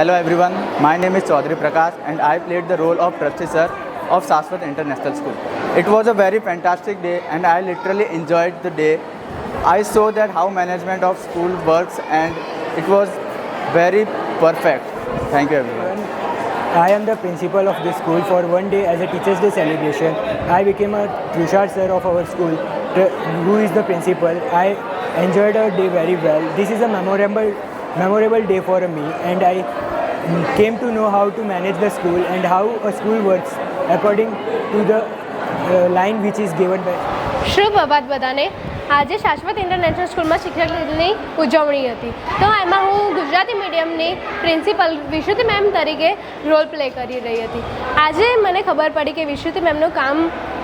Hello everyone, my name is Chaudhary Prakash and I played the role of professor of Shashwat International School. It was a very fantastic day and I literally enjoyed the day. I saw that how management of school works and it was very perfect. Thank you everyone. I am the principal of this school. For one day as a Teachers' Day celebration, I became a Tushar sir of our school, who is the principal. I enjoyed our day very well. This is a memorable day for me, and I came to know how to manage the school and how a school works according to the line which is given by. શુભપ્રભાત બધાને. આજે શાશ્વત international સ્કૂલમાં શિક્ષક દિનની ઉજવણી હતી, તો એમાં હું ગુજરાતી મીડિયમની પ્રિન્સિપલ વિશુદ્ધિ મેમ તરીકે રોલ પ્લે કરી રહી હતી. આજે મને ખબર પડી કે વિશુદ્ધિ મેમનું કામ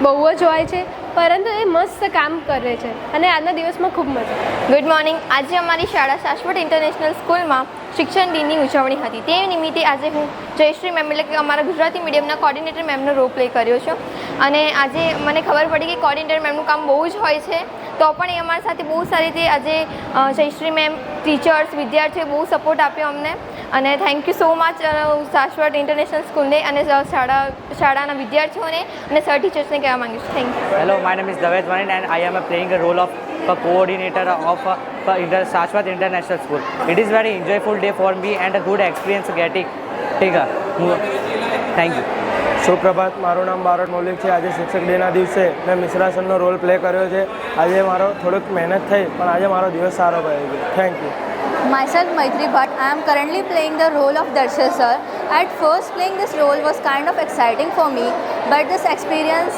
બહુ જ હોય છે, પરંતુ એ મસ્ત કામ કરે છે અને આજના દિવસમાં ખૂબ મજા. Good morning. આજે અમારી શાળા શાશ્વત ઇન્ટરનેશનલ સ્કૂલમાં શિક્ષણ દિનની ઉજવણી હતી. તે નિમિત્તે આજે હું જયશ્રી મેમ એટલે કે અમારા ગુજરાતી મીડિયમના કોર્ડિનેટર મેમનો રોલ પ્લે કર્યો છું. અને આજે મને ખબર પડી કે કોર્ડિનેટર મેમનું કામ બહુ જ હોય છે, તો પણ એ અમારી સાથે બહુ સારી રીતે આજે જયશ્રી મેમ, ટીચર્સ, વિદ્યાર્થીઓ બહુ સપોર્ટ આપ્યો અમને. અને થેન્ક યુ સો મચ શાશ્વત ઇન્ટરનેશનલ સ્કૂલને અને શાળાના વિદ્યાર્થીઓને અને સર ટીચર્સને કહેવા માંગુ છું. Thank you. Hello, my name is Davesh Manin and I am playing the role of a coordinator of Shashwat International School. It is very enjoyable day for me and a good experience getting. Thank you. સુપ્રભાત. મારું નામ બારોટ મૌલિક છે. આજે શિક્ષક ડેના દિવસે મેં Mishra સરનો role play કર્યો છે. આજે મારો થોડુંક મહેનત થઈ, પણ આજે મારો દિવસ સારો ગયો છે. Thank you. Myself Maitri Bhatt. I am currently playing the role of Darshil sir. At first playing this role was kind of exciting for me, but this experience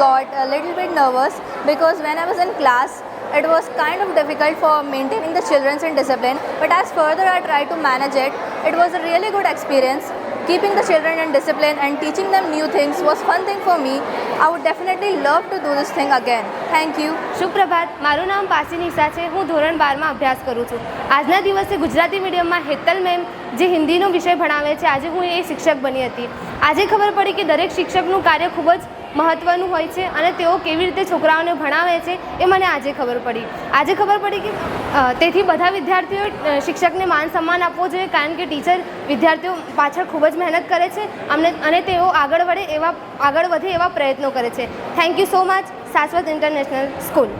got a little bit nervous because when I was in class it was kind of difficult for maintaining the children's in discipline, but as further I tried to manage it, it was a really good experience. Keeping the children in discipline and teaching them new things was fun thing for me. I would definitely love to do this thing again. Thank you. સુપ્રભાત. મારું નામ પાસી નિશા છે. હું ધોરણ 12માં અભ્યાસ કરું છું. આજના દિવસે ગુજરાતી મીડિયમમાં હેતલ મેમ જે હિન્દીનો વિષય ભણાવે છે, આજે હું એ શિક્ષક બની હતી. આજે ખબર પડી કે દરેક શિક્ષકનું કાર્ય ખૂબ જ મહત્ત્વનું હોય છે અને તેઓ કેવી રીતે છોકરાઓને ભણાવે છે એ મને આજે ખબર પડી. આજે ખબર પડી કે તેથી બધા વિદ્યાર્થીઓ શિક્ષકને માન સન્માન આપવો જોઈએ, કારણ કે ટીચર વિદ્યાર્થીઓ પાછળ ખૂબ જ મહેનત કરે છે અને તેઓ આગળ વધે એવા પ્રયત્નો કરે છે. થેન્ક યુ સો મચ શાશ્વત ઇન્ટરનેશનલ સ્કૂલ.